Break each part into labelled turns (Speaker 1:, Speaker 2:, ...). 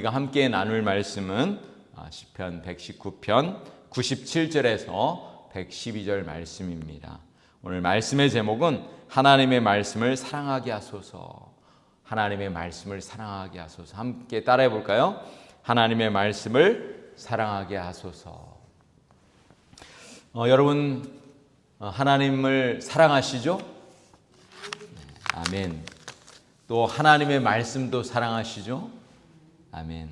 Speaker 1: 우리가 함께 나눌 말씀은 시편 119편 97절에서 112절 말씀입니다. 오늘 말씀의 제목은 하나님의 말씀을 사랑하게 하소서. 하나님의 말씀을 사랑하게 하소서. 함께 따라해 볼까요? 하나님의 말씀을 사랑하게 하소서. 여러분 하나님을 사랑하시죠? 아멘. 또 하나님의 말씀도 사랑하시죠? 아멘.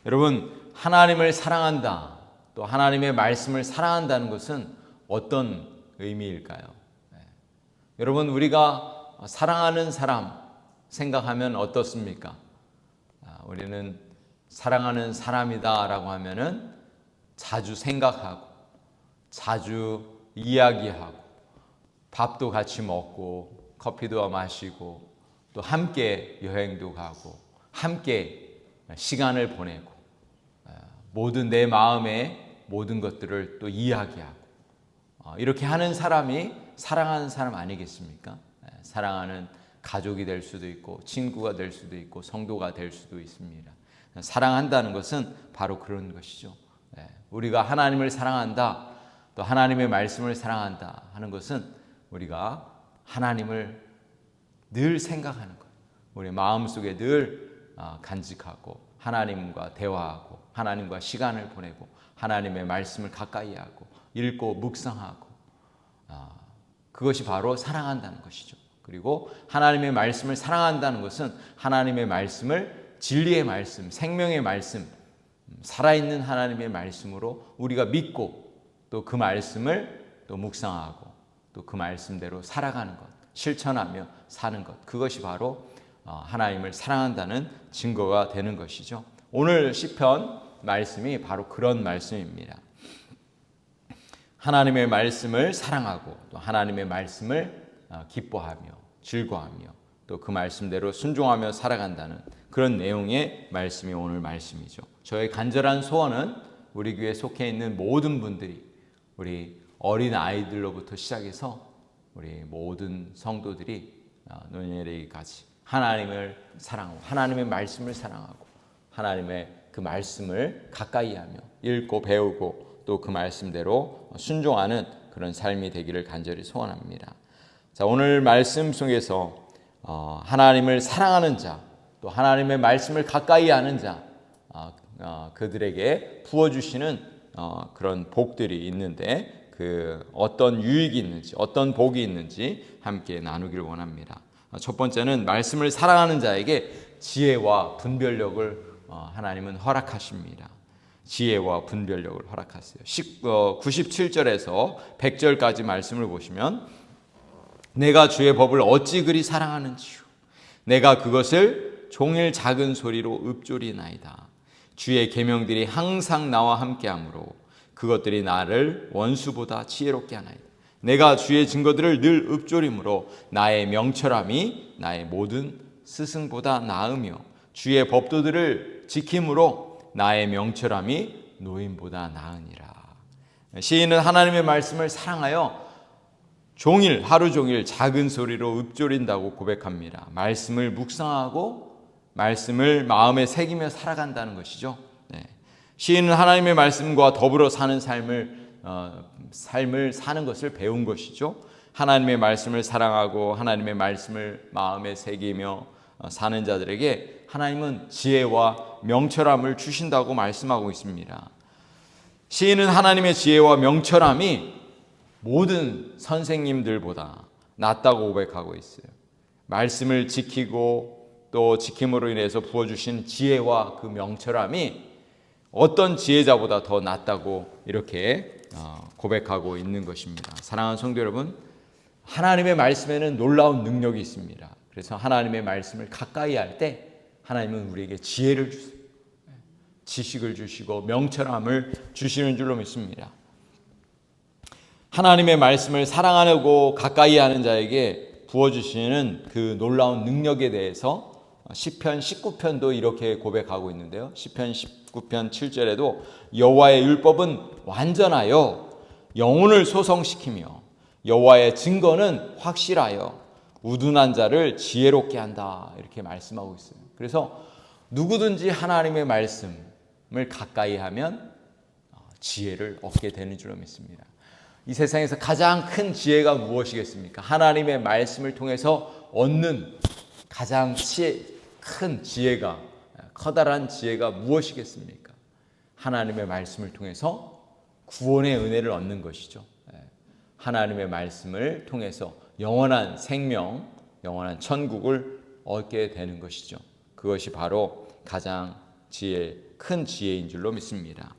Speaker 1: 여러분 하나님을 사랑한다, 또 하나님의 말씀을 사랑한다는 것은 어떤 의미일까요? 여러분 우리가 사랑하는 사람 생각하면 어떻습니까? 우리는 사랑하는 사람이다라고 하면은 자주 생각하고 자주 이야기하고 밥도 같이 먹고 커피도 마시고 또 함께 여행도 가고 함께 시간을 보내고 모든 내 마음의 모든 것들을 또 이야기하고 이렇게 하는 사람이 사랑하는 사람 아니겠습니까? 사랑하는 가족이 될 수도 있고 친구가 될 수도 있고 성도가 될 수도 있습니다. 사랑한다는 것은 바로 그런 것이죠. 우리가 하나님을 사랑한다, 또 하나님의 말씀을 사랑한다 하는 것은 우리가 하나님을 늘 생각하는 것, 우리 마음속에 늘 간직하고 하나님과 대화하고 하나님과 시간을 보내고 하나님의 말씀을 가까이 하고 읽고 묵상하고 그것이 바로 사랑한다는 것이죠. 그리고 하나님의 말씀을 사랑한다는 것은 하나님의 말씀을 진리의 말씀, 생명의 말씀, 살아있는 하나님의 말씀으로 우리가 믿고 또 그 말씀을 또 묵상하고 또 그 말씀대로 살아가는 것, 실천하며 사는 것, 그것이 바로 하나님을 사랑한다는 증거가 되는 것이죠. 오늘 시편 말씀이 바로 그런 말씀입니다. 하나님의 말씀을 사랑하고 또 하나님의 말씀을 기뻐하며 즐거워하며 또 그 말씀대로 순종하며 살아간다는 그런 내용의 말씀이 오늘 말씀이죠. 저의 간절한 소원은 우리 교회에 속해 있는 모든 분들이, 우리 어린 아이들로부터 시작해서 우리 모든 성도들이 노년에까지 하나님을 사랑하고 하나님의 말씀을 사랑하고 하나님의 그 말씀을 가까이 하며 읽고 배우고 또 그 말씀대로 순종하는 그런 삶이 되기를 간절히 소원합니다. 자, 오늘 말씀 속에서 하나님을 사랑하는 자, 또 하나님의 말씀을 가까이 하는 자, 그들에게 부어주시는 그런 복들이 있는데 그 어떤 유익이 있는지 어떤 복이 있는지 함께 나누기를 원합니다. 첫 번째는 말씀을 사랑하는 자에게 지혜와 분별력을 하나님은 허락하십니다. 지혜와 분별력을 허락하세요. 97절에서 100절까지 말씀을 보시면 내가 주의 법을 어찌 그리 사랑하는지요. 내가 그것을 종일 작은 소리로 읊조리나이다. 주의 계명들이 항상 나와 함께하므로 그것들이 나를 원수보다 지혜롭게 하나이다. 내가 주의 증거들을 늘 읊조림으로 나의 명철함이 나의 모든 스승보다 나으며 주의 법도들을 지킴으로 나의 명철함이 노인보다 나으니라. 시인은 하나님의 말씀을 사랑하여 종일 하루 종일 작은 소리로 읊조린다고 고백합니다. 말씀을 묵상하고 말씀을 마음에 새기며 살아간다는 것이죠. 시인은 하나님의 말씀과 더불어 사는 삶을 사는 것을 배운 것이죠. 하나님의 말씀을 사랑하고 하나님의 말씀을 마음에 새기며 사는 자들에게 하나님은 지혜와 명철함을 주신다고 말씀하고 있습니다. 시인은 하나님의 지혜와 명철함이 모든 선생님들보다 낫다고 고백하고 있어요. 말씀을 지키고 또 지킴으로 인해서 부어주신 지혜와 그 명철함이 어떤 지혜자보다 더 낫다고 이렇게 고백하고 있는 것입니다. 사랑하는 성도 여러분, 하나님의 말씀에는 놀라운 능력이 있습니다. 그래서 하나님의 말씀을 가까이 할 때 하나님은 우리에게 지혜를 주세요. 지식을 주시고 명철함을 주시는 줄로 믿습니다. 하나님의 말씀을 사랑하고 가까이 하는 자에게 부어주시는 그 놀라운 능력에 대해서 시편 19편도 이렇게 고백하고 있는데요. 시편 19편 7절에도 여호와의 율법은 완전하여 영혼을 소성시키며 여호와의 증거는 확실하여 우둔한 자를 지혜롭게 한다, 이렇게 말씀하고 있어요. 그래서 누구든지 하나님의 말씀을 가까이 하면 지혜를 얻게 되는 줄로 믿습니다. 이 세상에서 가장 큰 지혜가 무엇이겠습니까? 하나님의 말씀을 통해서 얻는 가장 큰 지혜가, 커다란 지혜가 무엇이겠습니까? 하나님의 말씀을 통해서 구원의 은혜를 얻는 것이죠. 하나님의 말씀을 통해서 영원한 생명, 영원한 천국을 얻게 되는 것이죠. 그것이 바로 가장 큰 지혜인 줄로 믿습니다.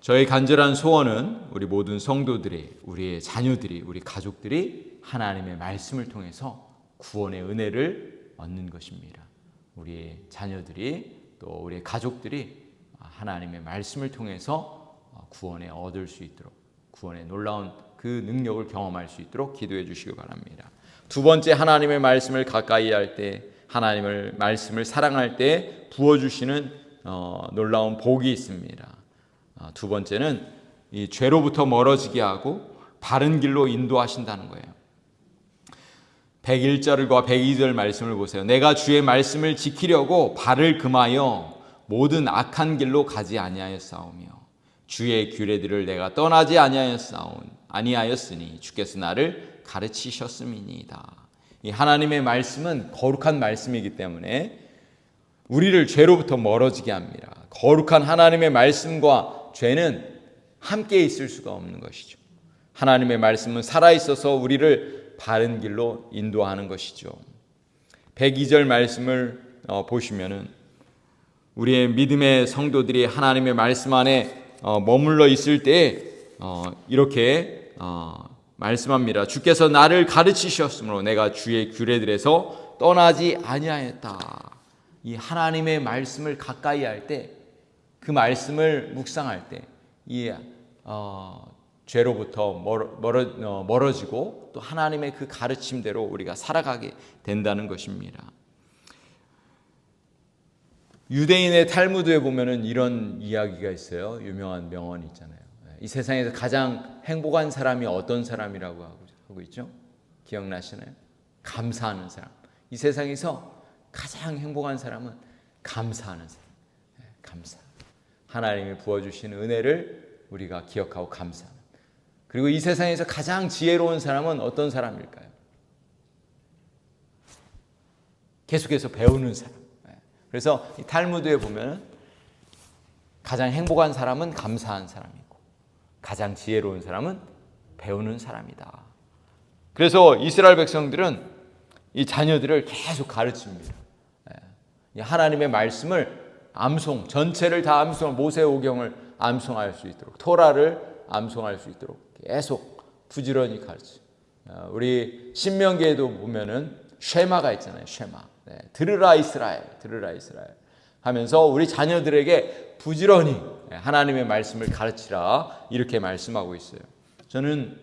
Speaker 1: 저의 간절한 소원은 우리 모든 성도들이, 우리의 자녀들이, 우리 가족들이 하나님의 말씀을 통해서 구원의 은혜를 얻는 것입니다. 우리의 자녀들이 또 우리의 가족들이 하나님의 말씀을 통해서 구원에 얻을 수 있도록, 구원의 놀라운 그 능력을 경험할 수 있도록 기도해 주시기 바랍니다. 두 번째, 하나님의 말씀을 가까이 할 때, 하나님의 말씀을 사랑할 때 부어주시는 놀라운 복이 있습니다. 두 번째는 이 죄로부터 멀어지게 하고 바른 길로 인도하신다는 거예요. 101절과 102절 말씀을 보세요. 내가 주의 말씀을 지키려고 발을 금하여 모든 악한 길로 가지 아니하였사오며 주의 규례들을 내가 떠나지 아니하였으니 주께서 나를 가르치셨음이니이다. 이 하나님의 말씀은 거룩한 말씀이기 때문에 우리를 죄로부터 멀어지게 합니다. 거룩한 하나님의 말씀과 죄는 함께 있을 수가 없는 것이죠. 하나님의 말씀은 살아있어서 우리를 바른 길로 인도하는 것이죠. 102절 말씀을 보시면은 우리의 믿음의 성도들이 하나님의 말씀 안에 머물러 있을 때 이렇게 말씀합니다. 주께서 나를 가르치셨으므로 내가 주의 규례들에서 떠나지 아니하였다. 이 하나님의 말씀을 가까이 할 때, 그 말씀을 묵상할 때 이 죄로부터 멀어지고 또 하나님의 그 가르침대로 우리가 살아가게 된다는 것입니다. 유대인의 탈무드에 보면은 이런 이야기가 있어요. 유명한 명언이 있잖아요. 이 세상에서 가장 행복한 사람이 어떤 사람이라고 하고 있죠? 기억나시나요? 감사하는 사람. 이 세상에서 가장 행복한 사람은 감사하는 사람. 감사. 하나님이 부어주신 은혜를 우리가 기억하고 감사하는. 그리고 이 세상에서 가장 지혜로운 사람은 어떤 사람일까요? 계속해서 배우는 사람. 그래서 이 탈무드에 보면 가장 행복한 사람은 감사한 사람이고 가장 지혜로운 사람은 배우는 사람이다. 그래서 이스라엘 백성들은 이 자녀들을 계속 가르칩니다. 하나님의 말씀을 전체를 다 모세오경을 암송할 수 있도록, 토라를 암송할 수 있도록 계속 부지런히 가르치. 우리 신명기에도 보면은 쉐마가 있잖아요. 쉐마. 들으라 이스라엘, 들으라 이스라엘 하면서 우리 자녀들에게 부지런히 하나님의 말씀을 가르치라 이렇게 말씀하고 있어요. 저는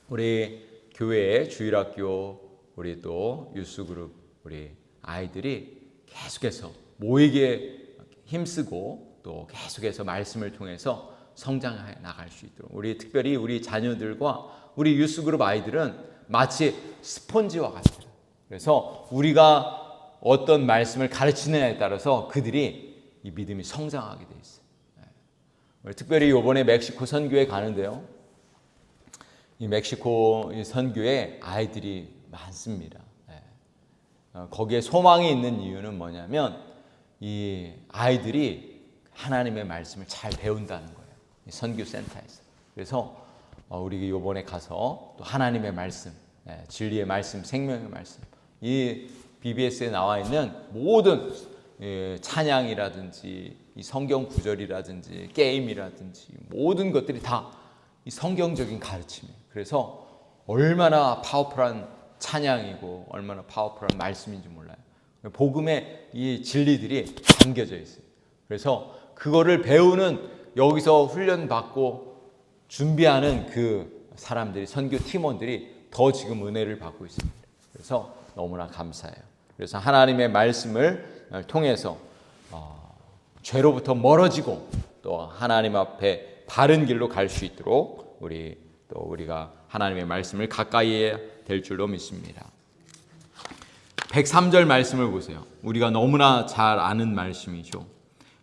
Speaker 1: 우리 교회의 주일학교, 우리 또 유스그룹 우리 아이들이 계속해서 모이게 힘쓰고 또 계속해서 말씀을 통해서 성장해 나갈 수 있도록, 특별히 우리 자녀들과 우리 유스그룹 아이들은 마치 스폰지와 같아요. 그래서 우리가 어떤 말씀을 가르치느냐에 따라서 그들이 이 믿음이 성장하게 돼 있어요. 특별히 이번에 멕시코 선교에 가는데요. 이 멕시코 선교에 아이들이 많습니다. 거기에 소망이 있는 이유는 뭐냐면 이 아이들이 하나님의 말씀을 잘 배운다는 거예요. 선교센터에서. 그래서 우리 이번에 가서 또 하나님의 말씀, 진리의 말씀, 생명의 말씀, 이 BBS에 나와 있는 모든 찬양이라든지 이 성경 구절이라든지 게임이라든지 모든 것들이 다 이 성경적인 가르침이에요. 그래서 얼마나 파워풀한 찬양이고 얼마나 파워풀한 말씀인지 몰라요. 복음의 이 진리들이 담겨져 있어요. 그래서 그거를 배우는, 여기서 훈련받고 준비하는 그 사람들이, 선교 팀원들이 더 지금 은혜를 받고 있습니다. 그래서 너무나 감사해요. 그래서 하나님의 말씀을 통해서 죄로부터 멀어지고 또 하나님 앞에 바른 길로 갈 수 있도록 우리가 하나님의 말씀을 가까이 해야 될 줄로 믿습니다. 103절 말씀을 보세요. 우리가 너무나 잘 아는 말씀이죠.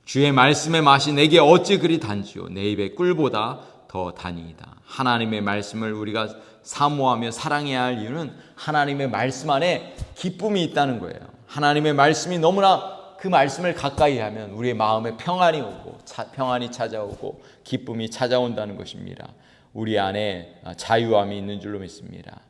Speaker 1: 주의 말씀의 맛이 내게 어찌 그리 단지요 내 입의 꿀보다 더 다니이다. 하나님의 말씀을 우리가 사모하며 사랑해야 할 이유는 하나님의 말씀 안에 기쁨이 있다는 거예요. 하나님의 말씀이 너무나 그 말씀을 가까이 하면 우리의 마음에 평안이 오고 평안이 찾아오고 기쁨이 찾아온다는 것입니다. 우리 안에 자유함이 있는 줄로 믿습니다.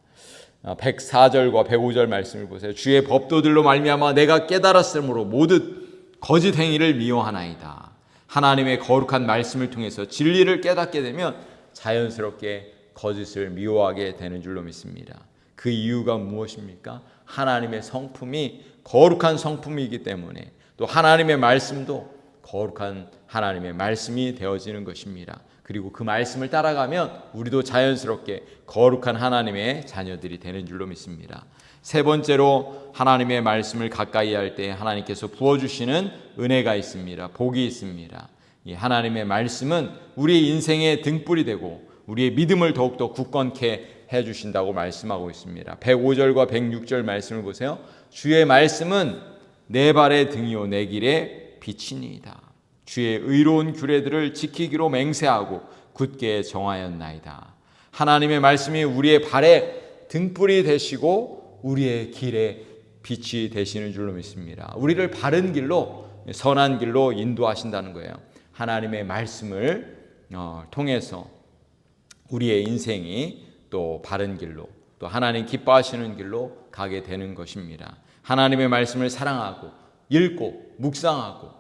Speaker 1: 104절과 105절 말씀을 보세요. 주의 법도들로 말미암아 내가 깨달았으므로 모든 거짓 행위를 미워하나이다. 하나님의 거룩한 말씀을 통해서 진리를 깨닫게 되면 자연스럽게 거짓을 미워하게 되는 줄로 믿습니다. 그 이유가 무엇입니까? 하나님의 성품이 거룩한 성품이기 때문에 또 하나님의 말씀도 거룩한 하나님의 말씀이 되어지는 것입니다. 그리고 그 말씀을 따라가면 우리도 자연스럽게 거룩한 하나님의 자녀들이 되는 줄로 믿습니다. 세 번째로 하나님의 말씀을 가까이 할 때 하나님께서 부어주시는 은혜가 있습니다. 복이 있습니다. 이 하나님의 말씀은 우리의 인생의 등불이 되고 우리의 믿음을 더욱더 굳건케 해주신다고 말씀하고 있습니다. 105절과 106절 말씀을 보세요. 주의 말씀은 내 발의 등이요 내 길의 빛이니이다. 주의 의로운 규례들을 지키기로 맹세하고 굳게 정하였나이다. 하나님의 말씀이 우리의 발에 등불이 되시고 우리의 길에 빛이 되시는 줄로 믿습니다. 우리를 바른 길로 선한 길로 인도하신다는 거예요. 하나님의 말씀을 통해서 우리의 인생이 또 바른 길로 또 하나님 기뻐하시는 길로 가게 되는 것입니다. 하나님의 말씀을 사랑하고 읽고 묵상하고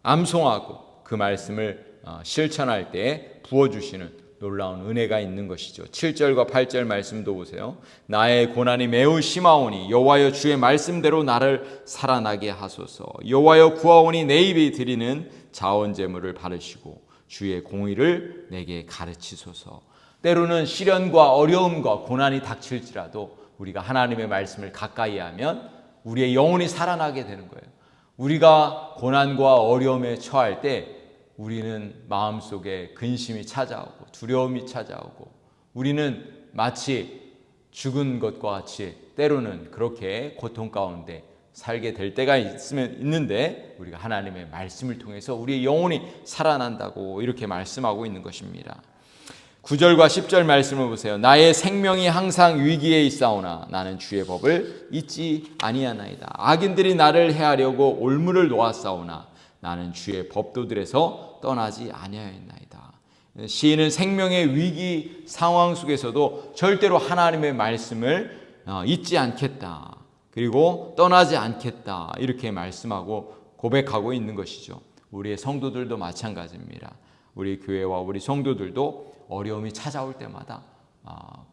Speaker 1: 암송하고 그 말씀을 실천할 때 부어주시는 놀라운 은혜가 있는 것이죠. 7절과 8절 말씀도 보세요. 나의 고난이 매우 심하오니 여호와여 주의 말씀대로 나를 살아나게 하소서. 여호와여 구하오니 내 입이 드리는 자원 제물을 바르시고 주의 공의를 내게 가르치소서. 때로는 시련과 어려움과 고난이 닥칠지라도 우리가 하나님의 말씀을 가까이 하면 우리의 영혼이 살아나게 되는 거예요. 우리가 고난과 어려움에 처할 때 우리는 마음속에 근심이 찾아오고 두려움이 찾아오고 우리는 마치 죽은 것과 같이 때로는 그렇게 고통 가운데 살게 될 때가 있는데 우리가 하나님의 말씀을 통해서 우리의 영혼이 살아난다고 이렇게 말씀하고 있는 것입니다. 9절과 10절 말씀을 보세요. 나의 생명이 항상 위기에 있사오나 나는 주의 법을 잊지 아니하나이다. 악인들이 나를 해하려고 올무를 놓았사오나 나는 주의 법도들에서 떠나지 아니하였나이다. 시인은 생명의 위기 상황 속에서도 절대로 하나님의 말씀을 잊지 않겠다. 그리고 떠나지 않겠다. 이렇게 말씀하고 고백하고 있는 것이죠. 우리의 성도들도 마찬가지입니다. 우리 교회와 우리 성도들도 어려움이 찾아올 때마다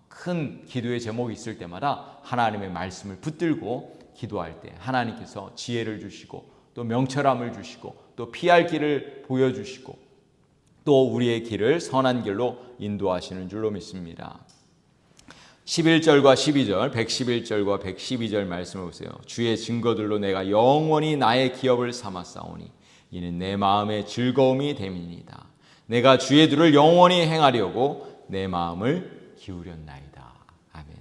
Speaker 1: 큰 기도의 제목이 있을 때마다 하나님의 말씀을 붙들고 기도할 때 하나님께서 지혜를 주시고 또 명철함을 주시고 또 피할 길을 보여주시고 또 우리의 길을 선한 길로 인도하시는 줄로 믿습니다. 11절과 12절 111절과 112절 말씀을 보세요. 주의 증거들로 내가 영원히 나의 기업을 삼았사오니 이는 내 마음의 즐거움이 됨이니이다. 내가 주의 들을 영원히 행하려고 내 마음을 기울였나이다. 아멘.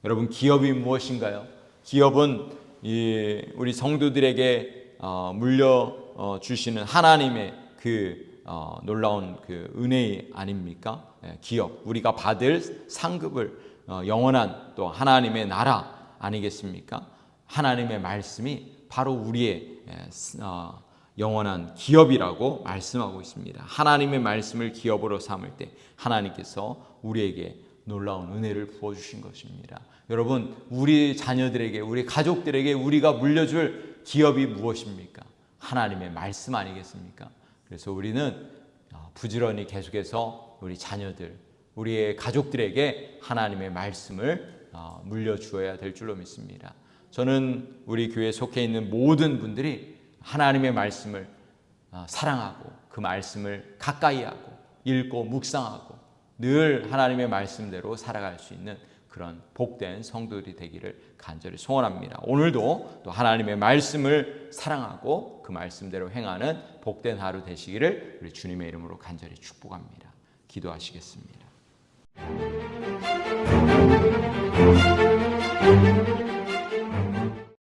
Speaker 1: 여러분 기업이 무엇인가요? 기업은 우리 성도들에게 물려주시는 하나님의 그 놀라운 그 은혜 아닙니까? 기업, 우리가 받을 상급을 영원한 또 하나님의 나라 아니겠습니까? 하나님의 말씀이 바로 우리의 영원한 기업이라고 말씀하고 있습니다. 하나님의 말씀을 기업으로 삼을 때 하나님께서 우리에게 놀라운 은혜를 부어주신 것입니다. 여러분 우리 자녀들에게 우리 가족들에게 우리가 물려줄 기업이 무엇입니까? 하나님의 말씀 아니겠습니까? 그래서 우리는 부지런히 계속해서 우리 자녀들 우리의 가족들에게 하나님의 말씀을 물려주어야 될 줄로 믿습니다. 저는 우리 교회에 속해 있는 모든 분들이 하나님의 말씀을 사랑하고 그 말씀을 가까이 하고 읽고 묵상하고 늘 하나님의 말씀대로 살아갈 수 있는 그런 복된 성도들이 되기를 간절히 소원합니다. 오늘도 또 하나님의 말씀을 사랑하고 그 말씀대로 행하는 복된 하루 되시기를 우리 주님의 이름으로 간절히 축복합니다. 기도하시겠습니다.